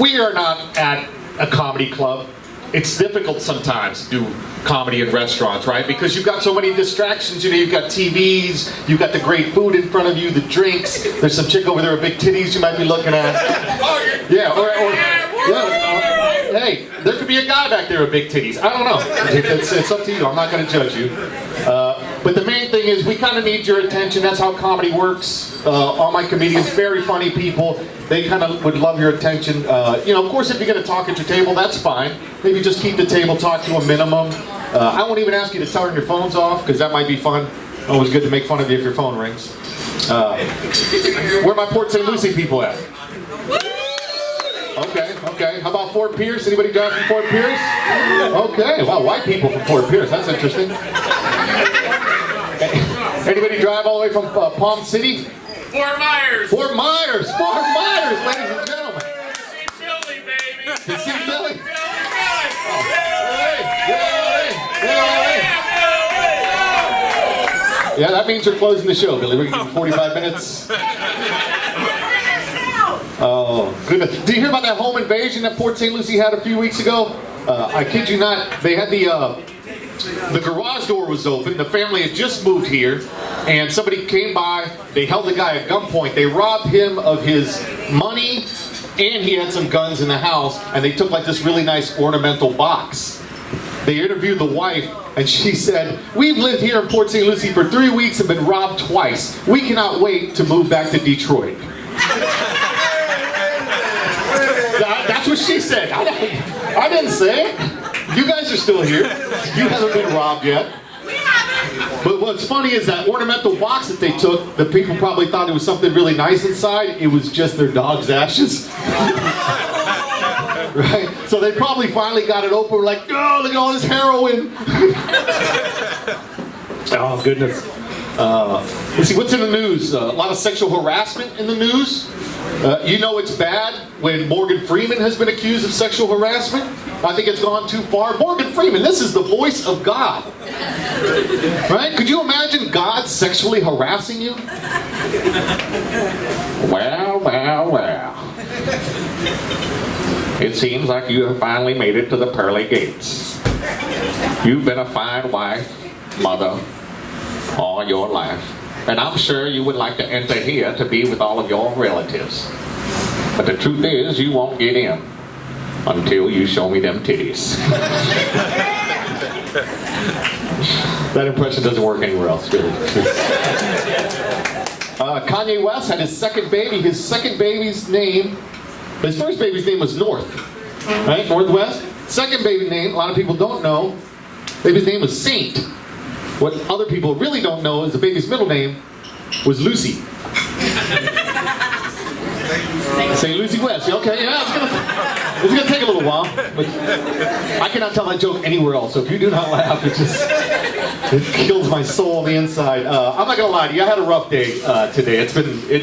we are not at a comedy club. It's difficult sometimes to do comedy in restaurants, right? Because you've got so many distractions. You know, you've got TVs, you've got the great food in front of you, the drinks. There's some chick over there with big titties you might be looking at. Yeah, hey, there could be a guy back there with big titties. I don't know. It's up to you. I'm not going to judge you. But the main thing is we kind of need your attention. That's how comedy works. All my comedians, very funny people. They kind of would love your attention. You know, of course, if you're going to talk at your table, that's fine. Maybe just keep the table talk to a minimum. I won't even ask you to turn your phones off, because that might be fun. Always good to make fun of you if your phone rings. Where are my Port St. Lucie people at? Okay. How about Fort Pierce? Anybody drive from Fort Pierce? Okay. Wow, white people from Fort Pierce. That's interesting. Anybody drive all the way from Palm City? Fort Myers, ladies and gentlemen. see Billy, baby. To see Billy? Yeah, that means we're closing the show, Billy. We're going to give you 45 minutes. Oh, goodness. Did you hear about that home invasion that Port St. Lucie had a few weeks ago? I kid you not. They had the garage door was open. The family had just moved here, and somebody came by. They held the guy at gunpoint. They robbed him of his money, and he had some guns in the house, and they took like this really nice ornamental box. They interviewed the wife, and she said, "We've lived here in Port St. Lucie for 3 weeks and been robbed twice. We cannot wait to move back to Detroit." That's what she said. I didn't say it. You guys are still here. You haven't been robbed yet. But what's funny is that ornamental box that they took, the people probably thought it was something really nice inside. It was just their dog's ashes. Right? So they probably finally got it open. We're like, oh, look at all this heroin. Oh, goodness. Let's see, what's in the news? A lot of sexual harassment in the news. You know it's bad when Morgan Freeman has been accused of sexual harassment. I think it's gone too far. Morgan Freeman, this is the voice of God. Right? Could you imagine God sexually harassing you? Well. It seems like you have finally made it to the pearly gates. You've been a fine wife, mother, all your life. And I'm sure you would like to enter here to be with all of your relatives. But the truth is, you won't get in until you show me them titties. That impression doesn't work anywhere else, really. Kanye West had his second baby. His second baby's name, his first baby's name was North, right? Northwest. Second baby name, a lot of people don't know, baby's name was Saint. What other people really don't know is the baby's middle name was Lucy. Say Lucy West. Okay, yeah, it's gonna take a little while. But I cannot tell that joke anywhere else, so if you do not laugh, it kills my soul on the inside. I'm not gonna lie to you, I had a rough day today. It's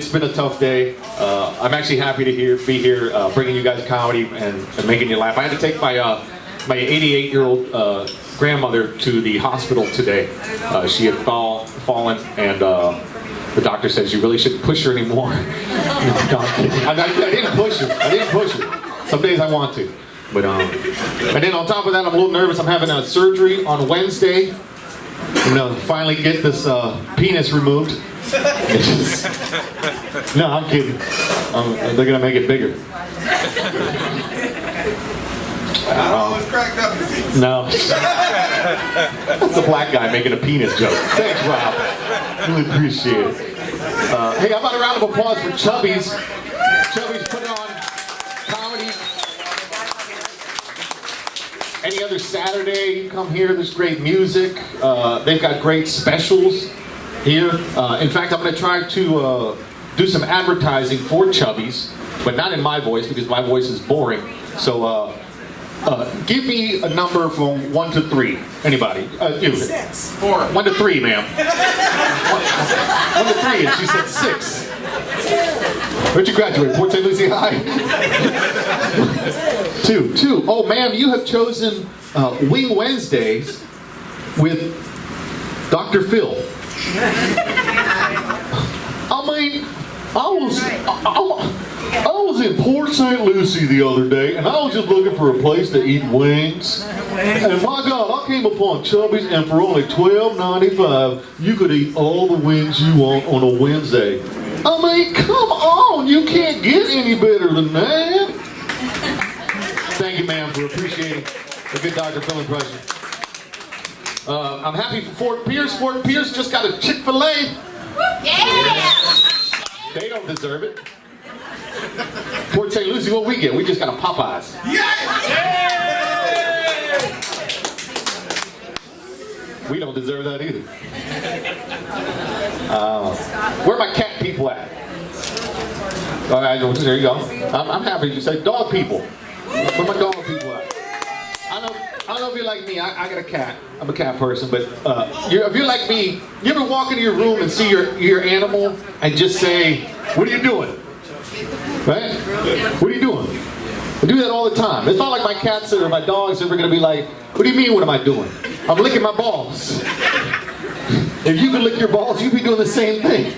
been a tough day. I'm actually happy to be here bringing you guys comedy and making you laugh. I had to take my 88-year-old grandmother to the hospital today. She had fallen, and the doctor says you really shouldn't push her anymore. No, I'm kidding. I didn't push her. Some days I want to. But and then on top of that, I'm a little nervous. I'm having a surgery on Wednesday. I'm gonna finally get this penis removed. No, I'm kidding. They're gonna make it bigger. It's cracked up. No. That's a black guy making a penis joke. Thanks, Rob. Really appreciate it. Hey, how about a round of applause for Chubby's? Chubby's putting on comedy. Any other Saturday, you come here, there's great music. They've got great specials here. In fact, I'm going to try to do some advertising for Chubby's, but not in my voice because my voice is boring. So, give me a number from 1 to 3. Anybody? 6. 4. 1 to 3, ma'am. 1 to 3, and she said 6. Where'd you graduate? Port St. Lucie High? 2. Oh, ma'am, you have chosen Wing Wednesdays with Dr. Phil. I mean, I was in Port St. Lucie the other day, and I was just looking for a place to eat wings. And my God, I came upon Chubby's, and for only $12.95, you could eat all the wings you want on a Wednesday. I mean, come on, you can't get any better than that. Thank you, ma'am, for appreciating a good Dr. Phil impression. I'm happy for Fort Pierce. Fort Pierce just got a Chick-fil-A. Yeah! They don't deserve it. Port St. Lucie, what we get? We just got a Popeyes. We don't deserve that either. Where are my cat people at? All right, there you go. I'm happy you say dog people. Where my dog people at? I don't know if you're like me. I got a cat. I'm a cat person, but if you're like me, you ever walk into your room and see your animal and just say, "What are you doing?" Right? What are you doing? I do that all the time. It's not like my cats or my dogs are ever going to be like, "What do you mean, what am I doing?" I'm licking my balls. If you could lick your balls, you'd be doing the same thing.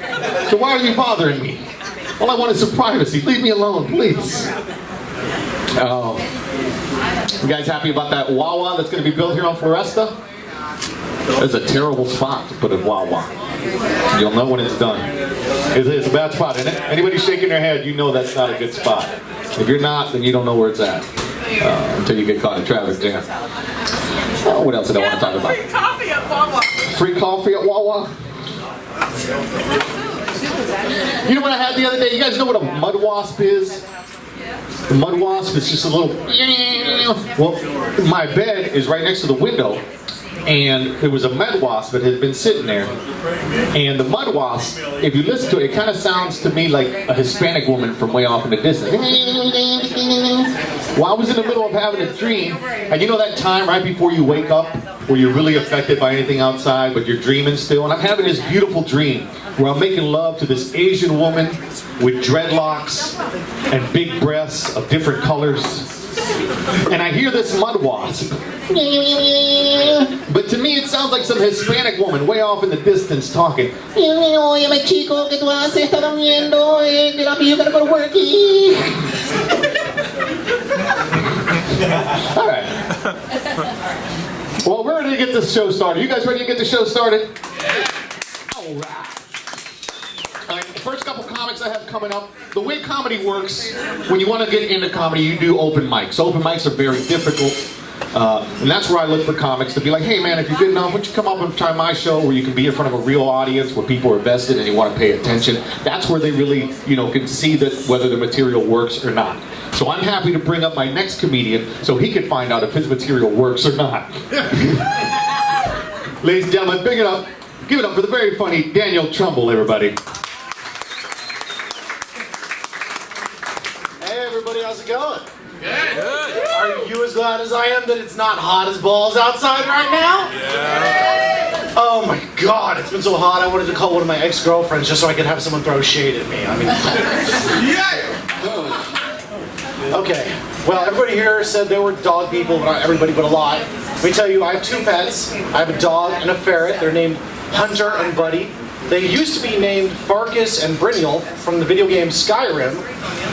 So why are you bothering me? All I want is some privacy. Leave me alone, please. Oh. You guys happy about that Wawa that's going to be built here on Floresta? That's a terrible spot to put a Wawa. You'll know when it's done. It's a bad spot, isn't it? Anybody shaking their head, you know that's not a good spot. If you're not, then you don't know where it's at until you get caught in a traffic jam. What else did I want to talk about? Free coffee at Wawa. Free coffee at Wawa? You know what I had the other day? You guys know what a mud wasp is? The mud wasp is just a little... Well, my bed is right next to the window, and there was a mud wasp that had been sitting there. And the mud wasp, if you listen to it, it kind of sounds to me like a Hispanic woman from way off in the distance. Well, I was in the middle of having a dream, and you know that time right before you wake up where you're really affected by anything outside, but you're dreaming still? And I'm having this beautiful dream where I'm making love to this Asian woman with dreadlocks and big breasts of different colors. And I hear this mud wasp. But to me it sounds like some Hispanic woman way off in the distance talking. Oye, my chico, ¿qué tú haces? Está durmiendo. Get up, you gotta go to work. All right. Well, we're ready to get this show started. You guys ready to get the show started? All right. The first couple comics I have coming up, the way comedy works, when you want to get into comedy, you do open mics. Open mics are very difficult, and that's where I look for comics to be like, hey man, if you're good enough, why don't you come up and try my show where you can be in front of a real audience, where people are vested and you want to pay attention. That's where they really, can see that whether the material works or not. So I'm happy to bring up my next comedian so he can find out if his material works or not. Ladies and gentlemen, give it up for the very funny Daniel Trumbull, everybody. How's it going? Good. Are you as glad as I am that it's not hot as balls outside right now? Yeah. Oh my God, it's been so hot I wanted to call one of my ex-girlfriends just so I could have someone throw shade at me. I mean, yeah. Okay, well everybody here said they were dog people, but not everybody but a lot. Let me tell you, I have two pets. I have a dog and a ferret. They're named Hunter and Buddy. They used to be named Farkas and Brynjolf from the video game Skyrim,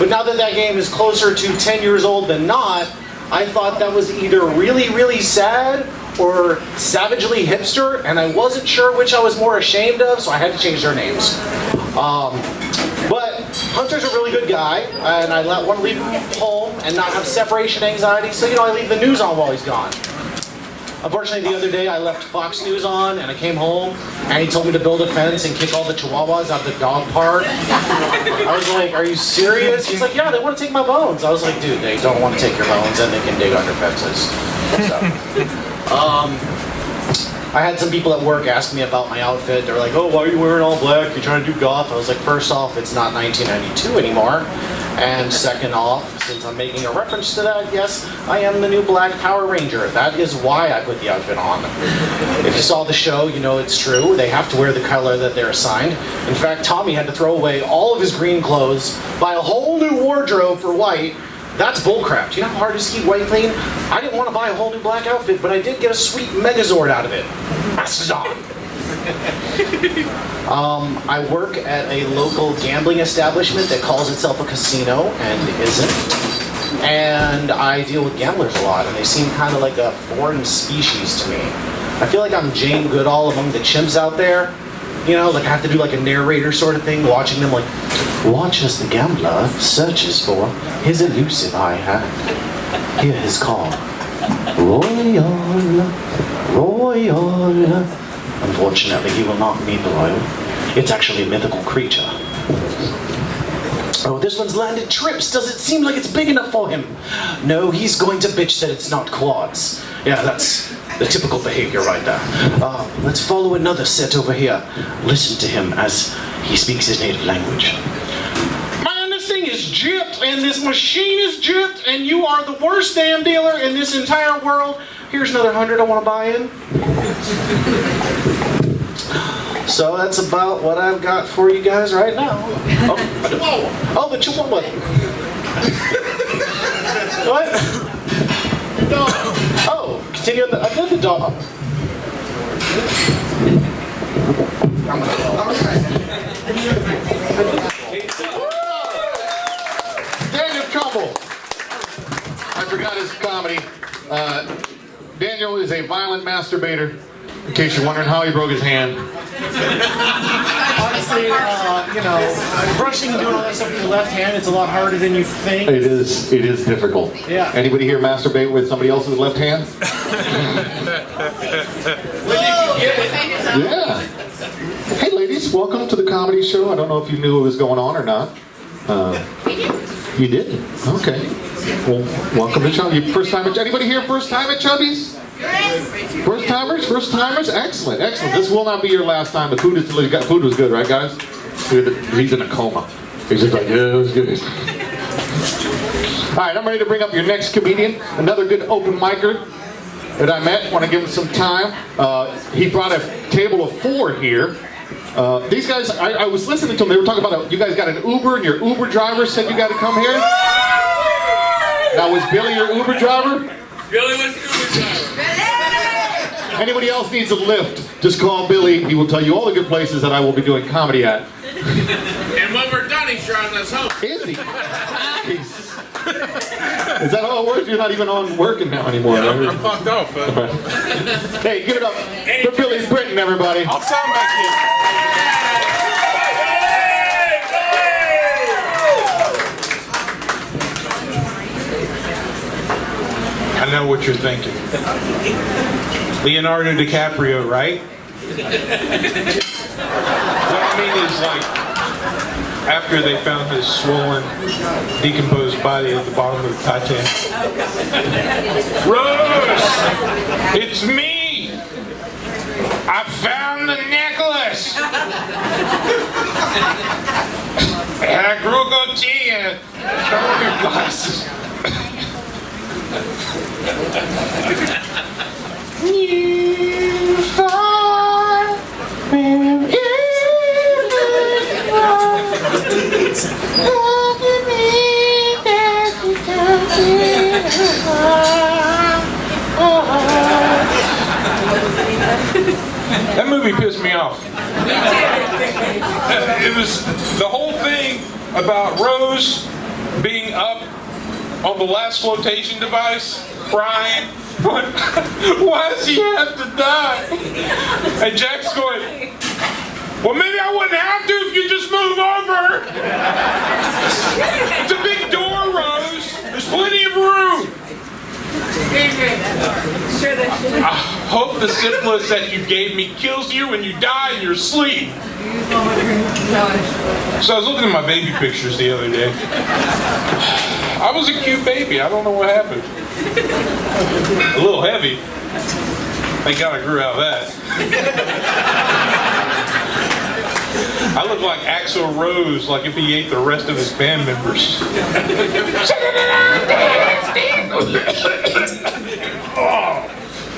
but now that that game is closer to 10 years old than not, I thought that was either really, really sad or savagely hipster, and I wasn't sure which I was more ashamed of, so I had to change their names. But Hunter's a really good guy, and I want to leave him home and not have separation anxiety, so I leave the news on while he's gone. Unfortunately, the other day I left Fox News on and I came home and he told me to build a fence and kick all the chihuahuas out of the dog park. I was like, are you serious? He's like, yeah, they want to take my bones. I was like, dude, they don't want to take your bones and they can dig under fences. So, I had some people at work ask me about my outfit. They're like, oh, why are you wearing all black? You're trying to do goth? I was like, first off, it's not 1992 anymore. And second off, since I'm making a reference to that, yes, I am the new Black Power Ranger. That is why I put the outfit on. If you saw the show, you know it's true. They have to wear the color that they're assigned. In fact, Tommy had to throw away all of his green clothes, buy a whole new wardrobe for white. That's bullcrap. Do you know how hard it is to keep white clean? I didn't want to buy a whole new black outfit, but I did get a sweet Megazord out of it. Mastodon. I work at a local gambling establishment that calls itself a casino and isn't. And I deal with gamblers a lot, and they seem kind of like a foreign species to me. I feel like I'm Jane Goodall among the chimps out there. You know, like I have to do like a narrator sort of thing, watching them like, watch as the gambler searches for his elusive eye hat. Hear his call. Royal, Royal. Unfortunately, he will not meet the Royal. It's actually a mythical creature. Oh, this one's landed trips. Does it seem like it's big enough for him? No, he's going to bitch that it's not quads. Yeah, that's the typical behavior right there. Let's follow another set over here. Listen to him as he speaks his native language. Man, this thing is gypped, and this machine is gypped, and you are the worst damn dealer in this entire world. Here's another 100 I want to buy in. So that's about what I've got for you guys right now. Oh, the Chihuahua. What? Oh, continue on the dog. Daniel Trumbull. I forgot his comedy. Daniel is a violent masturbator. In case you're wondering how he broke his hand. Honestly, brushing and doing all that stuff with your left hand, it's a lot harder than you think. It is difficult. Yeah. Anybody here masturbate with somebody else's left hand? Yeah. Hey ladies, welcome to the comedy show. I don't know if you knew what was going on or not. You did? Okay. Well, welcome to Chubby. First time at anybody here first time at Chubby's? First timers? Excellent. This will not be your last time. The food was good, right guys? He's in a coma. He's just like, yeah, it was good. Alright, I'm ready to bring up your next comedian. Another good open micer that I met. Want to give him some time. He brought a table of 4 here. These guys, I was listening to them. They were talking about you guys got an Uber and your Uber driver said you got to come here. Now, was Billy your Uber driver? Billy was the Uber driver. Anybody else needs a lift, just call Billy. He will tell you all the good places that I will be doing comedy at. And when we're done, he's driving us home. Is he? Is that how it works? You're not even on working now anymore. Yeah, right? I'm fucked off, bud. Hey, give it up for Billy's Britain, everybody. I'll sound back here. I know what you're thinking. Leonardo DiCaprio, right? What I mean is, like, after they found his swollen, decomposed body at the bottom of the Titanic. Rose! It's me! I found the necklace! And I grew a goatee and your glasses. You far wherever you That movie pissed me off. It was the whole thing about Rose being up on the last flotation device, crying. Why does he have to die? And Jack's going, well, maybe I wouldn't have to if you just move over. It's a big door, Rose. There's plenty of room. I hope the syphilis that you gave me kills you when you die in your sleep. So I was looking at my baby pictures the other day. I was a cute baby. I don't know what happened. A little heavy. Thank God I grew out of that. I look like Axl Rose, like if he ate the rest of his band members.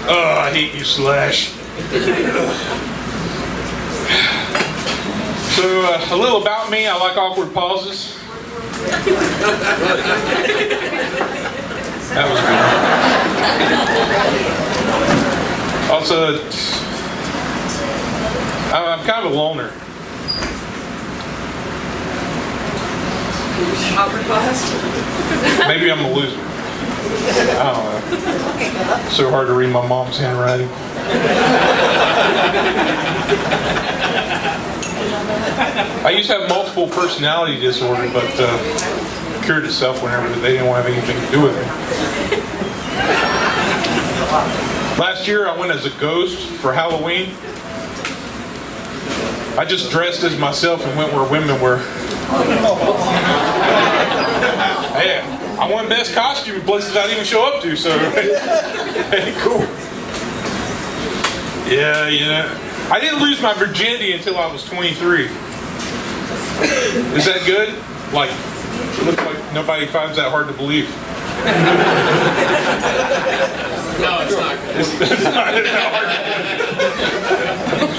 Oh, I hate you, Slash. So, a little about me. I like awkward pauses. That was good. Also, kind of a loner. Maybe I'm a loser. I don't know. So hard to read my mom's handwriting. I used to have multiple personality disorder, but cured itself whenever they didn't want to have anything to do with me. Last year I went as a ghost for Halloween. I just dressed as myself and went where women were. Hey, I won best costume in places I didn't even show up to, so hey, cool. Yeah, I didn't lose my virginity until I was 23. Is that good? Like, it looks like nobody finds that hard to believe. No, it's not good. It's not hard.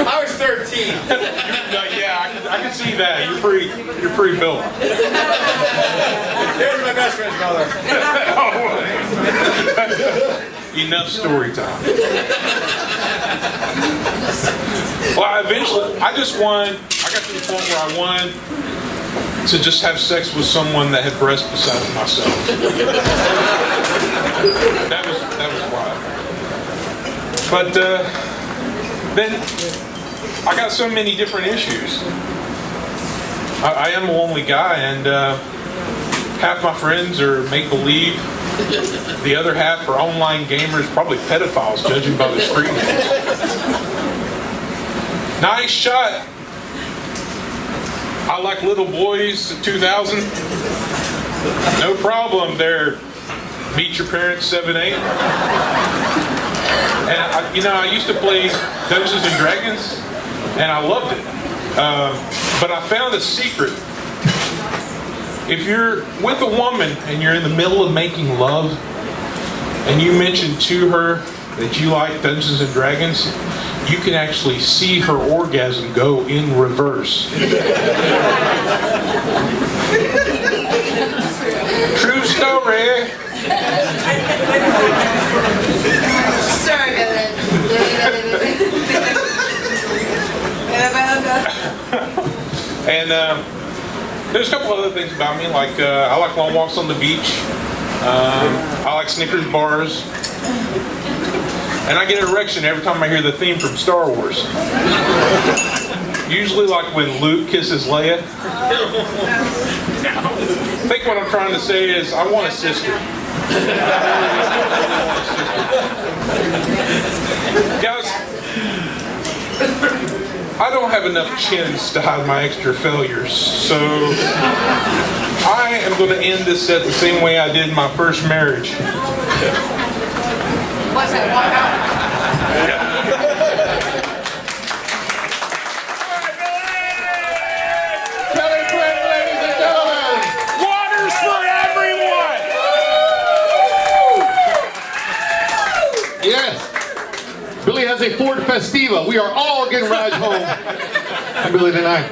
I was 13. No, yeah, I can see that. You're pretty built. Here's my best friend's mother. Enough story time. Well, eventually, I got to the point where I wanted to just have sex with someone that had breasts besides myself. That was why. But then I got so many different issues. I am a lonely guy, and half my friends are make-believe. The other half are online gamers, probably pedophiles, judging by the screen names. Nice shot. I like little boys, 2000. No problem there. Meet your parents, 7-8. And I used to play Dungeons and Dragons, and I loved it. But I found a secret. If you're with a woman and you're in the middle of making love, and you mention to her that you like Dungeons and Dragons, you can actually see her orgasm go in reverse. True story. Sorry, Billy. And there's a couple other things about me, like I like long walks on the beach. I like Snickers bars. And I get an erection every time I hear the theme from Star Wars. Usually like when Luke kisses Leia. I think what I'm trying to say is I want a sister. Guys, I don't have enough chins to hide my extra failures, so I am going to end this set the same way I did my first marriage. What's that? Walk out. Kelly Flynn, ladies and gentlemen. Waters for everyone! Yes. Billy has a Ford Festiva. We are all getting rides home. I'm Billy tonight.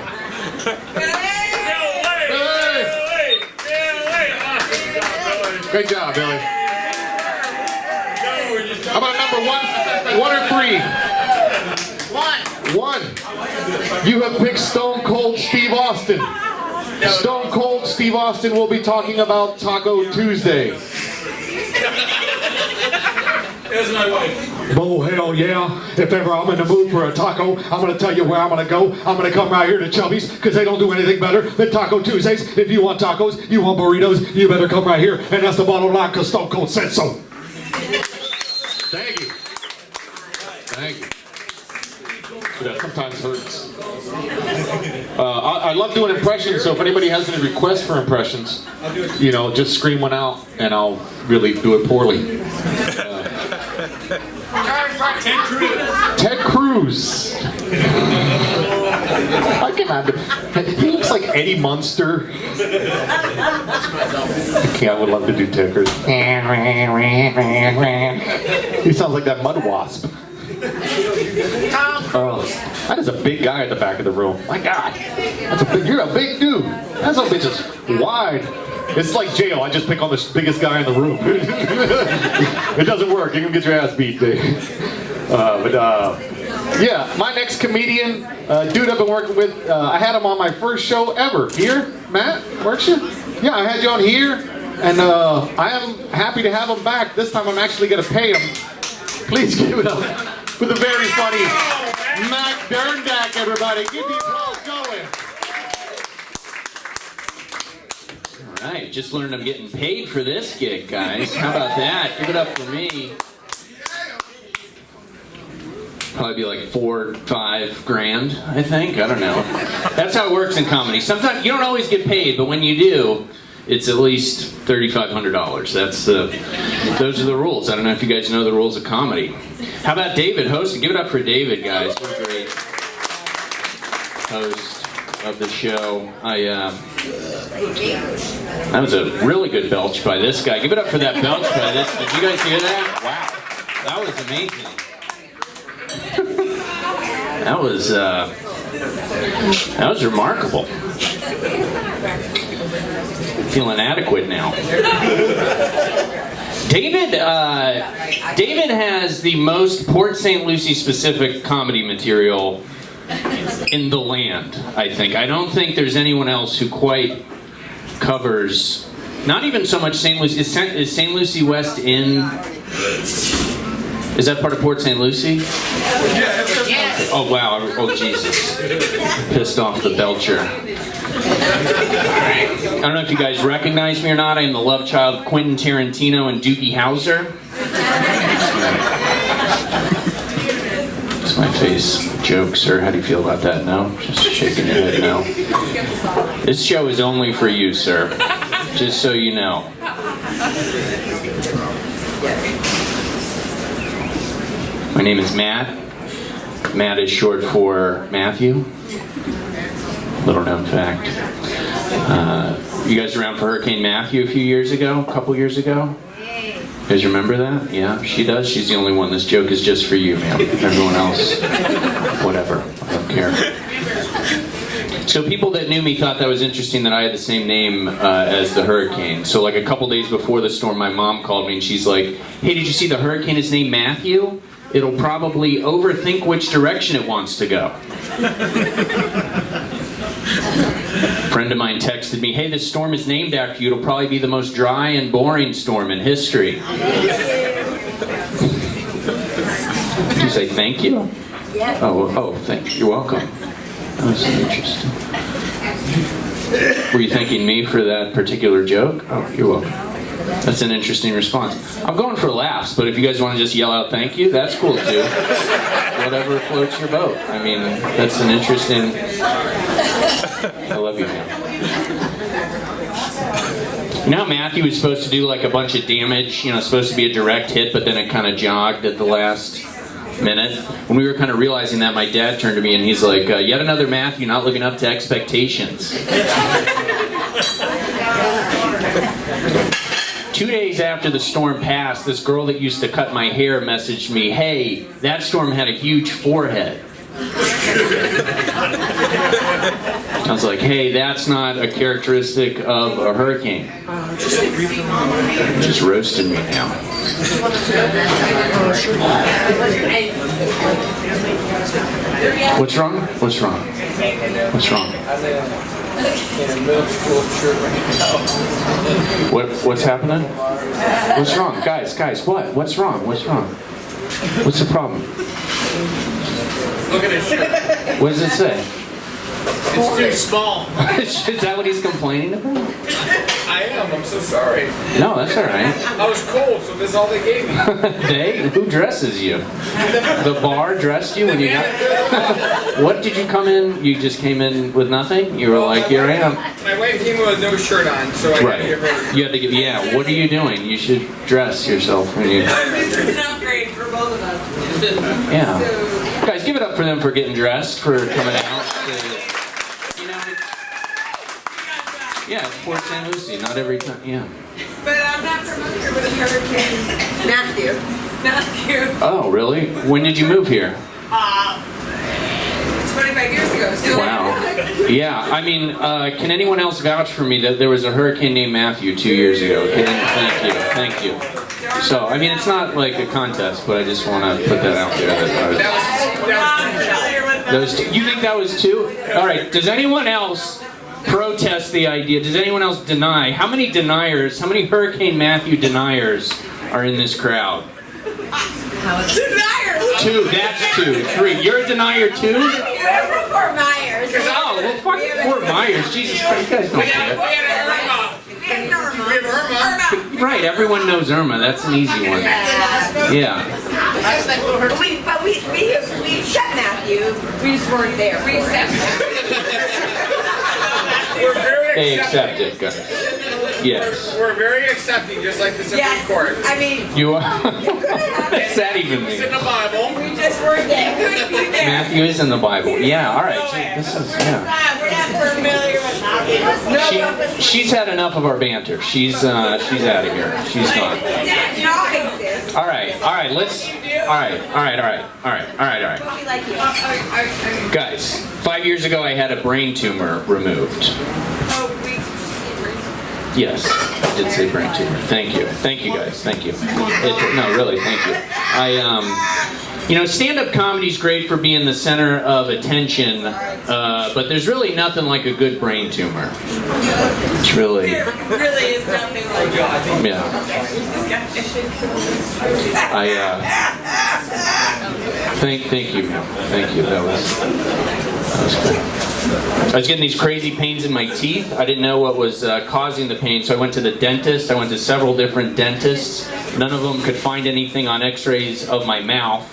Great job, Billy. How about number one or three? One. You have picked Stone Cold Steve Austin. Stone Cold Steve Austin will be talking about Taco Tuesday. There's my wife. Oh, hell yeah. If ever I'm in the mood for a taco, I'm going to tell you where I'm going to go. I'm going to come right here to Chubby's, because they don't do anything better than Taco Tuesdays. If you want tacos, you want burritos, you better come right here. And that's the bottom line, because Stone Cold said so. Thank you. Thank you. That sometimes hurts. I love doing impressions, so if anybody has any requests for impressions, just scream one out, and I'll really do it poorly. Ted Cruz. I cannot. He looks like Eddie Munster. I would love to do Ted Cruz. He sounds like that mud wasp. Oh, that is a big guy at the back of the room. My God, you're a big dude. That bitch is wide. It's like jail. I just pick on the biggest guy in the room. It doesn't work. You can get your ass beat, Dave. Yeah, my next comedian, dude I've been working with, I had him on my first show ever. Here, Matt, works you? Yeah, I had you on here, and I am happy to have him back. This time I'm actually going to pay him. Please give it up for the very funny Matt Derndak, everybody. Keep the applause going. All right, just learned I'm getting paid for this gig, guys. How about that? Give it up for me. Probably be like 4 or 5 grand, I think. I don't know. That's how it works in comedy. Sometimes you don't always get paid, but when you do, it's at least $3,500. That's those are the rules. I don't know if you guys know the rules of comedy. How about David hosting? Give it up for David, guys. What a great host of the show. That was a really good belch by this guy. Give it up for that belch by this. Did you guys hear that? Wow, that was amazing. That was remarkable. Feeling adequate now. David has the most Port St. Lucie specific comedy material in the land, I think. I don't think there's anyone else who quite covers, not even so much St. Lucie. Is St. Lucie West in... Is that part of Port St. Lucie? Yeah. Oh, wow. Oh, Jesus. Pissed off the belcher. I don't know if you guys recognize me or not. I am the love child of Quentin Tarantino and Doogie Howser. It's my face joke, sir. How do you feel about that? No? Just shaking your head no. This show is only for you, sir. Just so you know. My name is Matt. Matt is short for Matthew. Little known fact. You guys around for Hurricane Matthew a few years ago? A couple years ago? You guys remember that? Yeah, she does. She's the only one. This joke is just for you, ma'am. Everyone else, whatever. I don't care. So people that knew me thought that was interesting that I had the same name as the hurricane. So like a couple days before the storm, my mom called me and she's like, "Hey, did you see the hurricane is named Matthew? It'll probably overthink which direction it wants to go." A friend of mine texted me, "Hey, this storm is named after you. It'll probably be the most dry and boring storm in history." Did you say thank you? Yes. Oh, thank you. You're welcome. That was interesting. Were you thanking me for that particular joke? Oh, you're welcome. That's an interesting response. I'm going for laughs, but if you guys want to just yell out thank you, that's cool too. Whatever floats your boat. I mean, that's an interesting... I love you, man. You know how Matthew was supposed to do like a bunch of damage, supposed to be a direct hit, but then it kind of jogged at the last minute? When we were kind of realizing that, my dad turned to me and he's like, "Yet another Matthew not living up to expectations." 2 days after the storm passed, this girl that used to cut my hair messaged me, "Hey, that storm had a huge forehead." I was like, "Hey, that's not a characteristic of a hurricane." Just roasted me now. What's wrong? What's wrong? What's wrong? What's happening? What's wrong? Guys, what? What's wrong? What's wrong? What's the problem? Look at his shirt. What does it say? It's too small. Is that what he's complaining about? I am. I'm so sorry. No, that's all right. I was cold, so this is all they gave me. They? Who dresses you? The bar dressed you when you got... What did you come in? You just came in with nothing? You were like, "Here I am." My wife came with no shirt on, so I had to give her... You had to give... Yeah, what are you doing? You should dress yourself when you... This is an upgrade for both of us. Yeah. Guys, give it up for them for getting dressed, for coming out. Yeah, it's Port St. Lucie, not every time, yeah. But I'm not familiar with Hurricane Matthew. Oh, really? When did you move here? 25 years ago. So Wow. Yeah, I mean, can anyone else vouch for me that there was a hurricane named Matthew 2 years ago? Thank you. So, I mean, it's not like a contest, but I just want to put that out there. You think that was 2? All right, does anyone else protest the idea? Does anyone else deny? How many deniers, how many Hurricane Matthew deniers are in this crowd? Deniers! 2, that's 2. 3, you're a denier too? We're from Fort Myers. Oh, well, fuck Fort Myers. Jesus Christ, you guys don't care. Right, everyone knows Irma. That's an easy one. Yeah. But we accept Matthew. We just weren't there. We accept We're very They accepting. accept it, guys. Yes. We're very accepting, just like the Supreme Court. I mean, You are. What's that even It's mean? in the Bible. we just weren't there. Couldn't be there. Matthew is in the Bible. Yeah, all right. This is, yeah. We're not familiar with Matthew. She's had enough of our banter. She's out of here. She's gone. Dog exists. All right, let's. All right. We like you. Guys, 5 years ago I had a brain tumor removed. Yes, I did say brain tumor. Thank you guys. Thank you. No, really, thank you. Stand-up comedy's great for being the center of attention, but there's really nothing like a good brain tumor. It's really. It really is nothing like that. Yeah. Thank you, ma'am. Thank you. That was good. I was getting these crazy pains in my teeth. I didn't know what was causing the pain, so I went to the dentist. I went to several different dentists. None of them could find anything on x-rays of my mouth.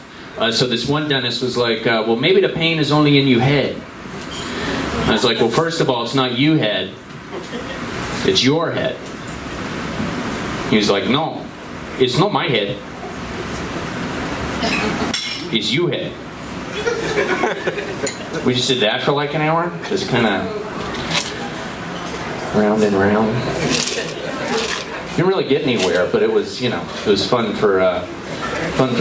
So this one dentist was like, well, maybe the pain is only in your head. I was like, well, first of all, it's not you head. It's your head. He was like, no, it's not my head. It's you head. We just did that for like an hour. Just kind of round and round. Didn't really get anywhere, but it was, it was fun for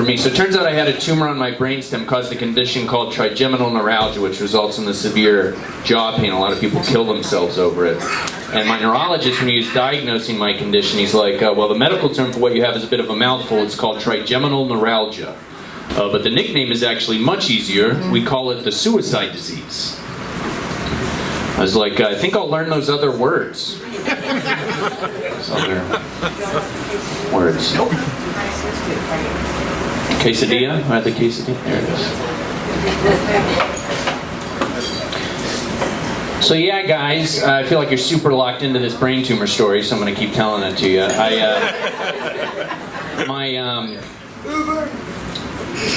me. So it turns out I had a tumor on my brainstem caused a condition called trigeminal neuralgia, which results in the severe jaw pain. A lot of people kill themselves over it. And my neurologist, when he was diagnosing my condition, he's like, well, the medical term for what you have is a bit of a mouthful. It's called trigeminal neuralgia. But the nickname is actually much easier. We call it the suicide disease. I was like, I think I'll learn those other words. Those other words. Quesadilla? I had the quesadilla. There it is. So yeah, guys, I feel like you're super locked into this brain tumor story, so I'm going to keep telling it to you.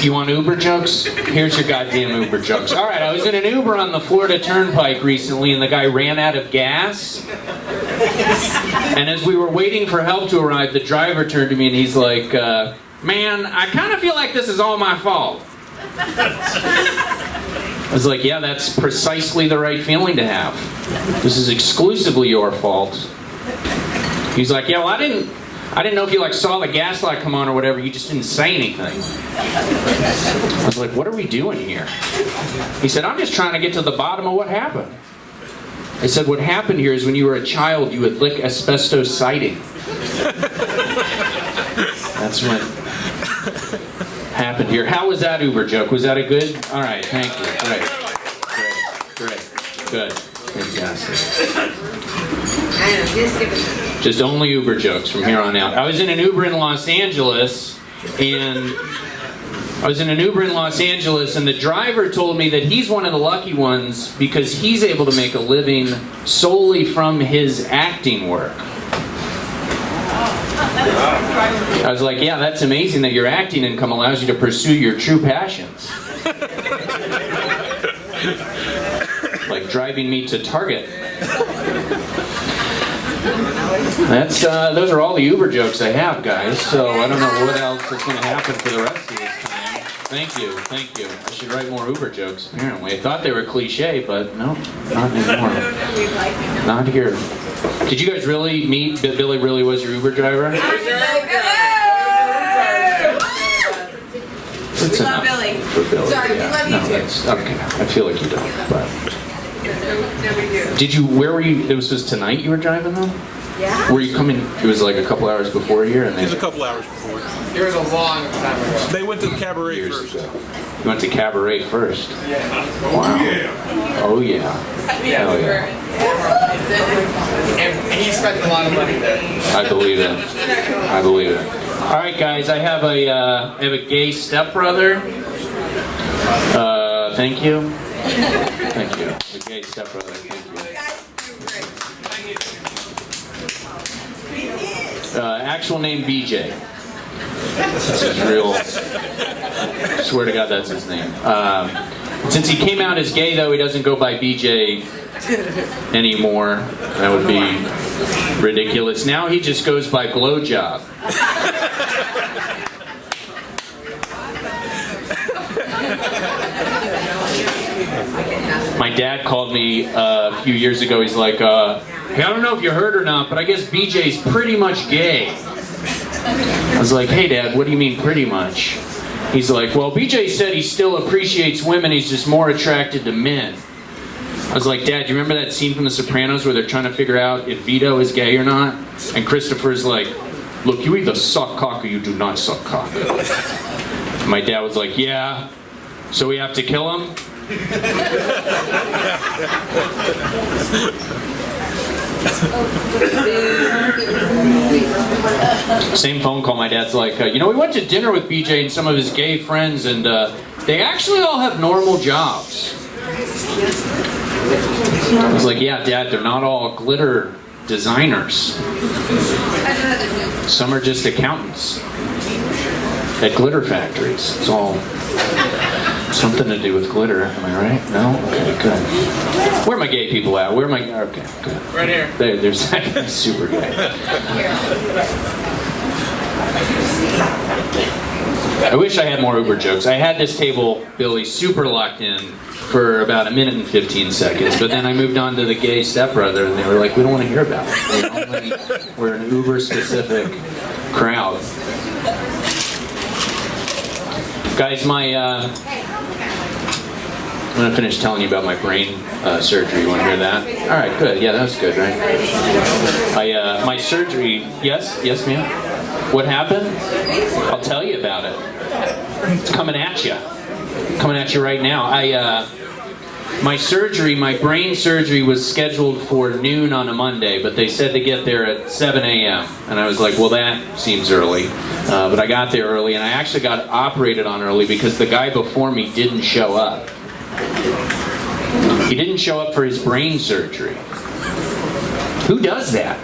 You want Uber jokes? Here's your goddamn Uber jokes. All right, I was in an Uber on the Florida Turnpike recently, and the guy ran out of gas. And as we were waiting for help to arrive, the driver turned to me and he's like, man, I kind of feel like this is all my fault. I was like, yeah, that's precisely the right feeling to have. This is exclusively your fault. He's like, yeah, well, I didn't know if you saw the gas light come on or whatever. You just didn't say anything. I was like, what are we doing here? He said, I'm just trying to get to the bottom of what happened. I said, what happened here is when you were a child, you would lick asbestos siding. That's what happened here. How was that Uber joke? Was that a good? All right, thank you. Great. Good. Fantastic. Just only Uber jokes from here on out. I was in an Uber in Los Angeles, and the driver told me that he's one of the lucky ones because he's able to make a living solely from his acting work. I was like, yeah, that's amazing that your acting income allows you to pursue your true passions. Like driving me to Target. Those are all the Uber jokes I have, guys. So I don't know what else is going to happen for the rest of this time. Thank you. I should write more Uber jokes, apparently. I thought they were cliche, but no, not anymore. Not here. Did you guys really meet that Billy really was your Uber driver? It's enough Billy. for Billy. Sorry, we love you too. That's okay. I feel like you don't, but. Where were you? This was tonight you were driving though? Yeah? Were you coming? It was like a couple hours before here, and It was a they couple hours before. It was a long time ago. They went to the cabaret years first. ago. You went to cabaret first. Wow. Oh yeah. Hell yeah. And he spent a lot of money there. I believe it. I believe it. All right, guys. I have a gay stepbrother. Thank you. Thank you. A gay stepbrother. Thank you. Actual name BJ. That's his real. Swear to God, that's his name. Since he came out as gay, though, he doesn't go by BJ anymore. That would be ridiculous. Now he just goes by blowjob. My dad called me a few years ago. He's like, hey, I don't know if you heard or not, but I guess BJ's pretty much gay. I was like, hey, Dad, what do you mean pretty much? He's like, well, BJ said he still appreciates women. He's just more attracted to men. I was like, Dad, you remember that scene from The Sopranos where they're trying to figure out if Vito is gay or not? And Christopher's like, look, you either suck cock or you do not suck cock. My dad was like, yeah, so we have to kill him? Same phone call, my dad's like, we went to dinner with BJ and some of his gay friends, and they actually all have normal jobs. I was like, yeah, Dad, they're not all glitter designers. Some are just accountants at glitter factories. It's all something to do with glitter, am I right? No? Okay, good. Where are my gay people at? Where am I? Okay, good. Right here. There's that guy's super gay. I wish I had more Uber jokes. I had this table, Billy, super locked in for about a minute and 15 seconds, but then I moved on to the gay stepbrother, and they were like, we don't want to hear about it. We're an Uber-specific crowd. Guys, I'm going to finish telling you about my brain surgery. You want to hear that? All right, good. Yeah, that's good, right? My surgery, yes, ma'am? What happened? I'll tell you about it. It's coming at you. Coming at you right now. My brain surgery was scheduled for noon on a Monday, but they said to get there at 7 a.m. And I was like, well, that seems early. But I got there early, and I actually got operated on early because the guy before me didn't show up. He didn't show up for his brain surgery. Who does that?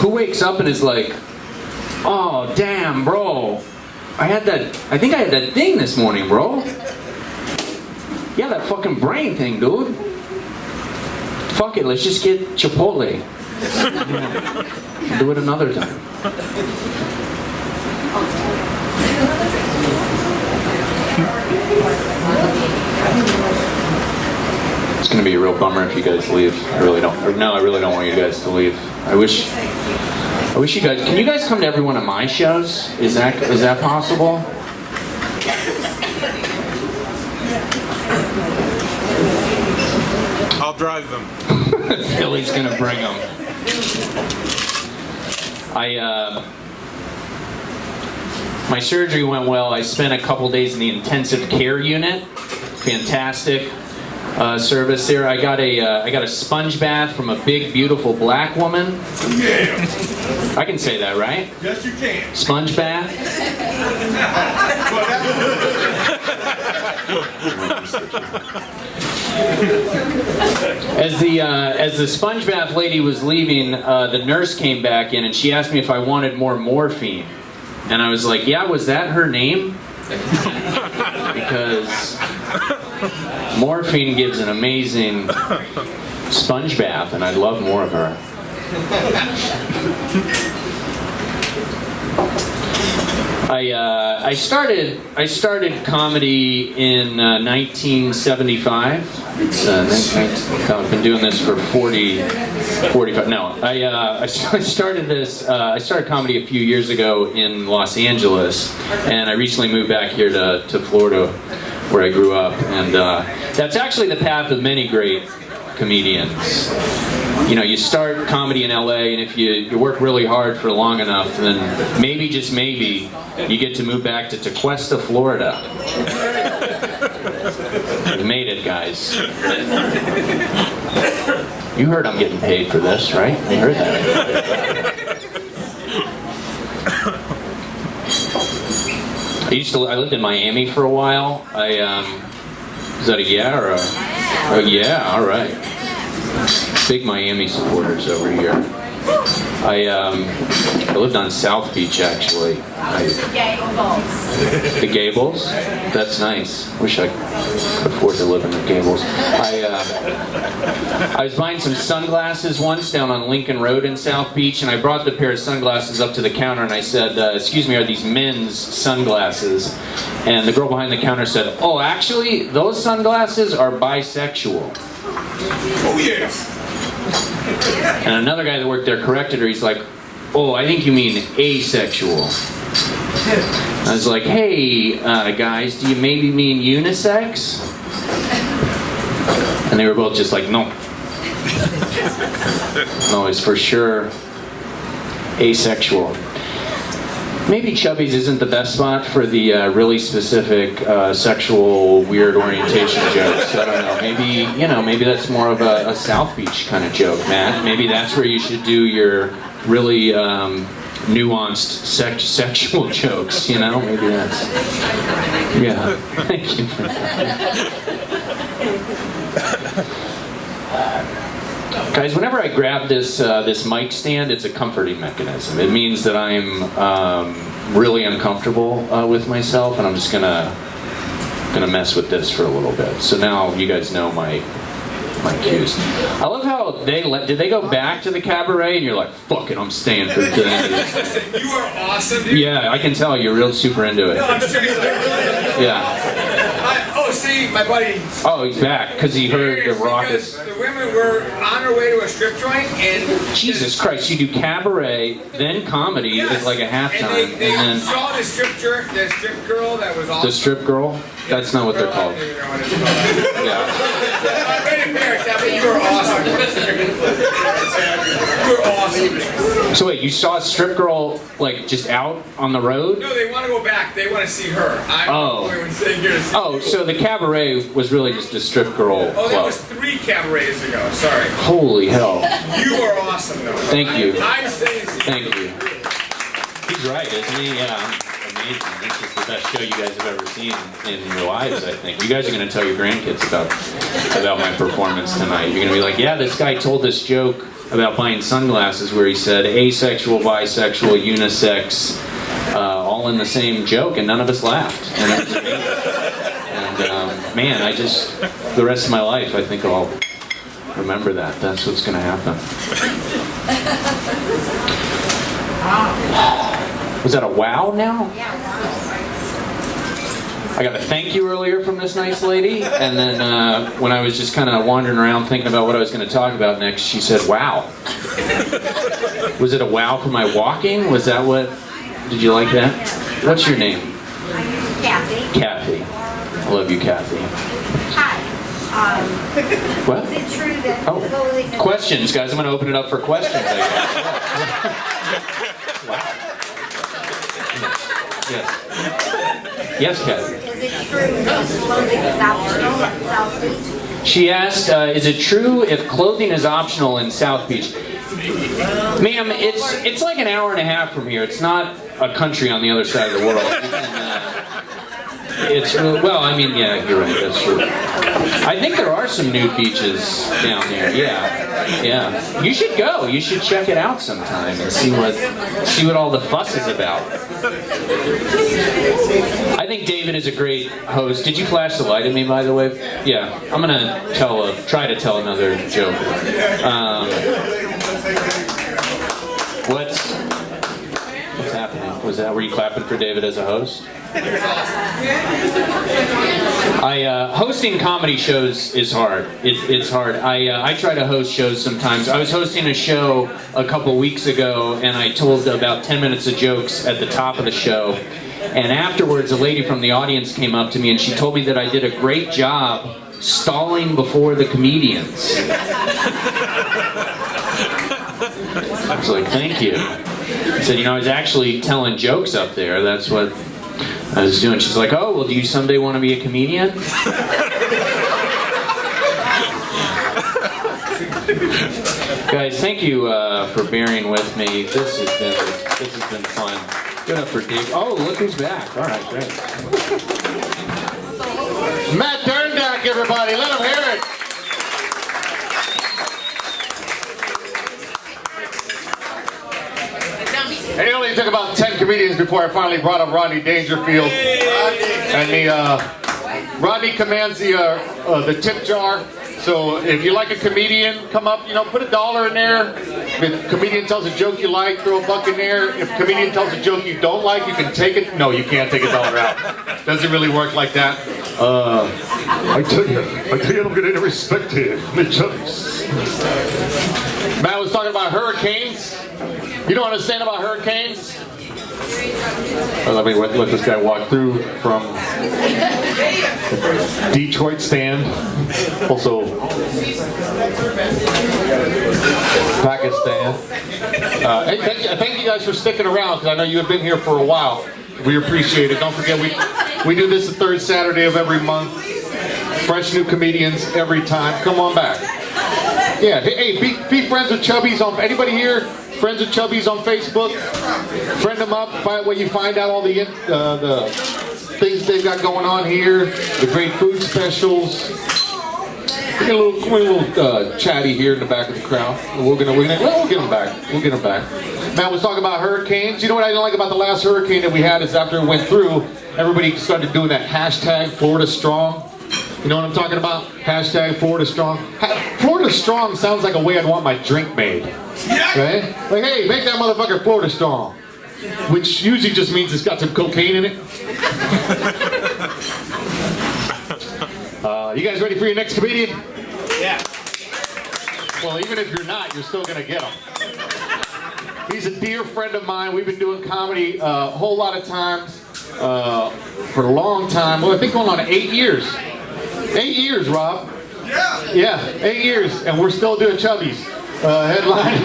Who wakes up and is like, oh, damn, bro. I think I had that thing this morning, bro. Yeah, that fucking brain thing, dude. Fuck it, let's just get Chipotle. Do it another time. It's gonna be a real bummer if you guys leave. I really don't want you guys to leave. I wish you guys, can you guys come to every one of my shows? Is that possible? I'll drive them. Billy's gonna bring them. My surgery went well. I spent a couple days in the intensive care unit. Fantastic service there. I got a sponge bath from a big, beautiful black woman. Yeah. I can say that, right? Yes, you can. Sponge bath. As the sponge bath lady was leaving, the nurse came back in and she asked me if I wanted more morphine. And I was like, yeah, was that her name? Because morphine gives an amazing sponge bath, and I'd love more of her. I started comedy in 1975. I've been doing this for 45. No, I started comedy a few years ago in Los Angeles, and I recently moved back here to Florida, where I grew up, and that's actually the path of many great comedians. you know, you start comedy in LA, and if you work really hard for long enough, then maybe, just maybe, you get to move back to Tequesta, Florida. You made it, guys. You heard I'm getting paid for this, right? You heard that. I lived in Miami for a while. Is that a yeah or a yeah? All right. Big Miami supporters over here. I lived on South Beach, actually. The Gables? That's nice. Wish I could afford to live in the Gables. I was buying some sunglasses once down on Lincoln Road in South Beach, and I brought the pair of sunglasses up to the counter, and I said, excuse me, are these men's sunglasses? And the girl behind the counter said, oh, actually, those sunglasses are bisexual. Oh, yes. And another guy that worked there corrected her. He's like, oh, I think you mean asexual. I was like, hey, guys, do you maybe mean unisex? And they were both just like, no. No, it's for sure asexual. Maybe Chubby's isn't the best spot for the really specific sexual weird orientation jokes. I don't know. Maybe that's more of a South Beach kind of joke, Matt. Maybe that's where you should do your really nuanced sexual jokes. You know, maybe that's. Yeah. Thank you for that. Guys, whenever I grab this mic stand, it's a comforting mechanism. It means that I'm really uncomfortable with myself, and I'm just gonna mess with this for a little bit. So now you guys know my cues. I love how did they go back to the cabaret, and you're like, fuck it, I'm staying for the end of this. Listen, you are awesome, dude. Yeah, I can tell you're real super into it. No, I'm serious. Yeah. See, my buddy. Oh, he's back because he heard the rockets. The women were on their way to a strip joint, and Jesus Christ, you do cabaret, then comedy yes. at like a halftime, and they then saw the strip girl that was awesome. the strip girl. That's not what they're called. I don't even know what it's called. Yeah. I read it there, Kevin. You were awesome. You were awesome. So wait, you saw a strip girl like just out on the road? No, they want to go back. They want to see her. I'm Oh. the only one sitting here to see Oh, so the cabaret was really just a strip girl Oh, that club. was 3 cabarets ago. Sorry. Holy hell! You are awesome, though. Thank you. I'm saying. Thank you. He's right, isn't he? Yeah. Amazing. This is the best show you guys have ever seen in your lives, I think. You guys are going to tell your grandkids about my performance tonight. You're going to be like, yeah, this guy told this joke about buying sunglasses where he said asexual, bisexual, unisex, all in the same joke, and none of us laughed. And it was amazing. And man, the rest of my life, I think I'll remember that. That's what's going to happen. Was that a wow now? I got a thank you earlier from this nice lady, and then when I was just kind of wandering around thinking about what I was going to talk about next, she said wow. Was it a wow for my walking? Was that what? Did you like that? What's your name? Kathy. Kathy. I love you, Kathy. Hi. What? Is it true that Oh, clothing is questions, guys. I'm going to open it up for questions, I guess. Wow. Yes. Yes, Kathy. Is it true that clothing is optional in South Beach? She asked, is it true if clothing is optional in South Beach? Ma'am, it's like an hour and a half from here. It's not a country on the other side of the world. You can, it's well, I mean, yeah, you're right. That's true. I think there are some nude beaches down there. Yeah. You should go. You should check it out sometime and see what all the fuss is about. I think David is a great host. Did you flash the light at me, by the way? Yeah. I'm gonna try to tell another joke. What's happening? Were you clapping for David as a host? Hosting comedy shows is hard. It's hard. I try to host shows sometimes. I was hosting a show a couple weeks ago, and I told about 10 minutes of jokes at the top of the show. And afterwards, a lady from the audience came up to me, and she told me that I did a great job stalling before the comedians. I was like, thank you. I said, I was actually telling jokes up there. That's what I was doing. She's like, oh, well, do you someday want to be a comedian? Guys, thank you for bearing with me. This has been fun. Good up for Dave. Oh, look who's back. All right, great. Matt Derndak, everybody. Let him hear it. And it only took about 10 comedians before I finally brought up Rodney Dangerfield. And Rodney commands the tip jar. So if you like a comedian, come up, put $1 in there. If a comedian tells a joke you like, throw $1 in there. If a comedian tells a joke you don't like, you can take it. No, you can't take $1 out. Doesn't really work like that. I tell you, I don't get any respect here. Matt was talking about hurricanes. You don't understand about hurricanes? Let me let this guy walk through from Detroit stand. Also Pakistan. Hey, thank you guys for sticking around, because I know you have been here for a while. We appreciate it. Don't forget, we do this the third Saturday of every month. Fresh new comedians every time. Come on back. Yeah, hey, be friends with Chubbies on, anybody here? Friends with Chubbies on Facebook? Friend them up, where you find out all the things they've got going on here, the great food specials. We're a little chatty here in the back of the crowd. We'll get them back. We'll get them back. Matt was talking about hurricanes. You know what I didn't like about the last hurricane that we had is after it went through, everybody started doing that hashtag Florida Strong. You know what I'm talking about? Hashtag Florida Strong. Florida Strong sounds like a way I'd want my drink made. Right? Like, hey, make that motherfucker Florida Strong. Which usually just means it's got some cocaine in it. You guys ready for your next comedian? Yeah. Well, even if you're not, you're still going to get him. He's a dear friend of mine. We've been doing comedy a whole lot of times for a long time. Well, I think going on 8 years. 8 years, Rob. Yeah. Yeah, 8 years, and we're still doing Chubbies. Headline.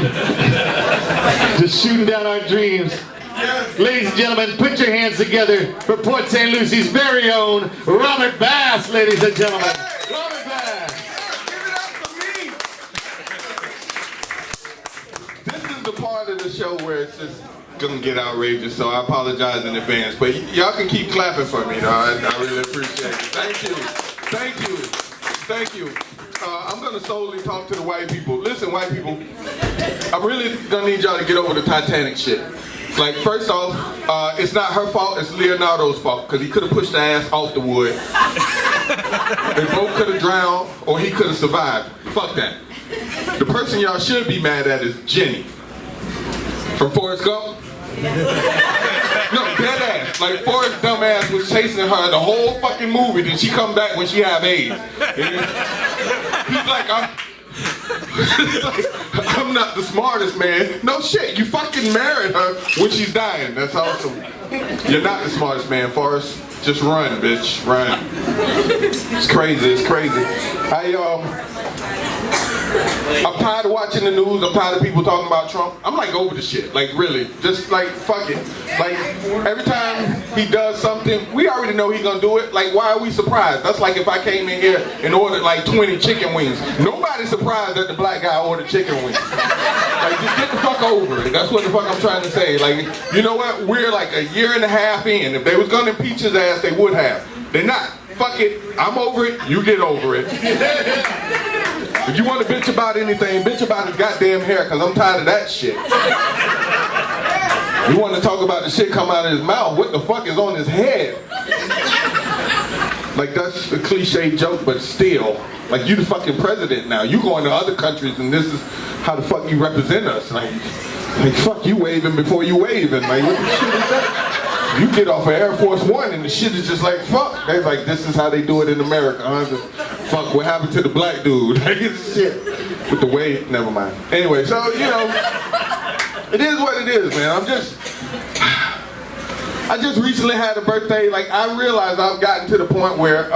Just shooting down our dreams. Ladies and gentlemen, put your hands together for Port St. Lucie's very own Robert Bass, ladies and gentlemen. Robert Bass. Give it up for me. This is the part of the show where it's just gonna get outrageous, so I apologize in advance. But y'all can keep clapping for me, though. I really appreciate it. Thank you. Thank you. Thank you. I'm gonna solely talk to the white people. Listen, white people, I'm really gonna need y'all to get over the Titanic shit. Like, first off, it's not her fault, it's Leonardo's fault, because he could have pushed the ass off the wood. They both could have drowned, or he could have survived. Fuck that. The person y'all should be mad at is Jenny. From Forrest Gump? No, dead ass. Like, Forrest dumbass was chasing her the whole fucking movie, then she come back when she have AIDS. He's like, I'm not the smartest man. No shit, you fucking married her when she's dying. That's awesome. You're not the smartest man, Forrest. Just run, bitch, run. It's crazy, it's crazy. I'm tired of watching the news. I'm tired of people talking about Trump. I'm like over the shit. Like, really. Just like, fuck it. Like, every time he does something, we already know he's gonna do it. Like, why are we surprised? That's like if I came in here and ordered like 20 chicken wings. Nobody's surprised that the black guy ordered chicken wings. Like, just get the fuck over it. That's what the fuck I'm trying to say. Like, you know what? We're like a year and a half in. If they was gonna impeach his ass, they would have. They're not. Fuck it. I'm over it. You get over it. If you want to bitch about anything, bitch about his goddamn hair, because I'm tired of that shit. You want to talk about the shit come out of his mouth, what the fuck is on his head? Like, that's a cliche joke, but still. Like, you the fucking president now. You going to other countries and this is how the fuck you represent us. Like fuck, you waving before you waving. Like, what the shit is that? You get off of Air Force One and the shit is just like, fuck. They're like, this is how they do it in America. Huh? Just, fuck, what happened to the black dude? Like, it's shit. With the wave, never mind. Anyway, so, you know, it is what it is, man. I just recently had a birthday. Like, I realized I've gotten to the point where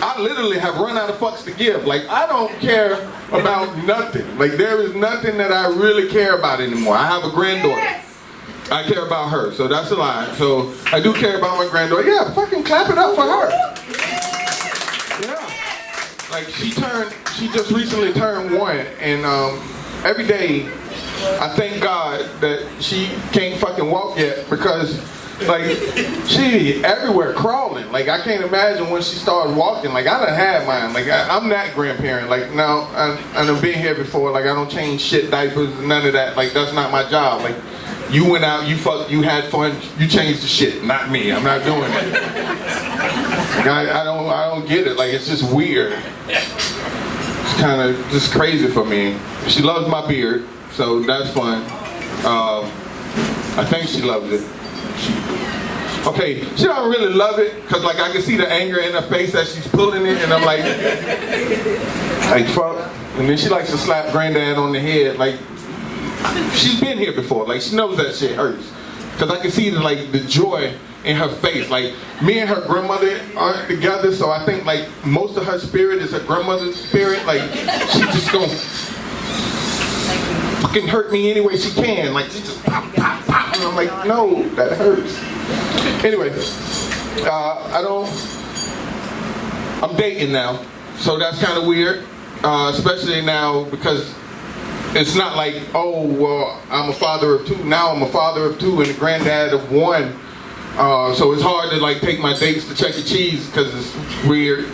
I literally have run out of fucks to give. Like, I don't care about nothing. Like, there is nothing that I really care about anymore. I have a granddaughter. I care about her, so that's a lie. So I do care about my granddaughter. Yeah, fucking clap it up for her. Yeah. Like, she just recently turned 1, and every day I thank God that she can't fucking walk yet, because like, she everywhere crawling. Like, I can't imagine when she started walking. Like, I done had mine. Like, I'm that grandparent. Like, no, I done been here before. Like, I don't change shit diapers, none of that. Like, that's not my job. Like, you went out, you fucked, you had fun, you changed the shit. Not me. I'm not doing it. Like, I don't get it. Like, it's just weird. It's kind of just crazy for me. She loves my beard, so that's fun. I think she loves it. Okay, she don't really love it, because like I can see the anger in her face as she's pulling it, and I'm like fuck. And then she likes to slap granddad on the head. Like, she's been here before. Like, she knows that shit hurts, because I can see the joy in her face. Like, me and her grandmother aren't together, so I think like most of her spirit is her grandmother's spirit. Like, she just gonna fucking hurt me any way she can. Like, she just pop, pop, pop, and I'm like, no, that hurts. Anyway, I'm dating now, so that's kind of weird, especially now, because it's not like, oh, well, I'm a father of 2. Now I'm a father of 2 and a granddad of 1. So it's hard to like take my dates to Chuck E. Cheese, because it's weird.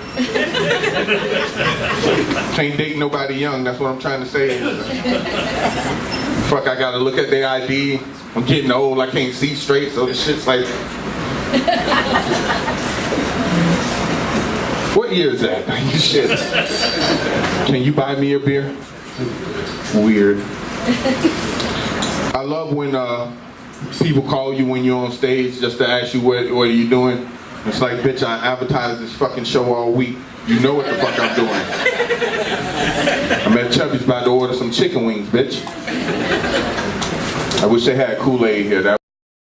Can't date nobody young, that's what I'm trying to say. Fuck, I gotta look at their ID. I'm getting old, I can't see straight, so the shit's like... What year is that? Shit. Can you buy me a beer? Weird. I love when people call you when you're on stage just to ask you what are you doing. It's like, bitch, I advertised this fucking show all week. You know what the fuck I'm doing. I'm at Chubby's about to order some chicken wings, bitch. I wish they had Kool-Aid here. That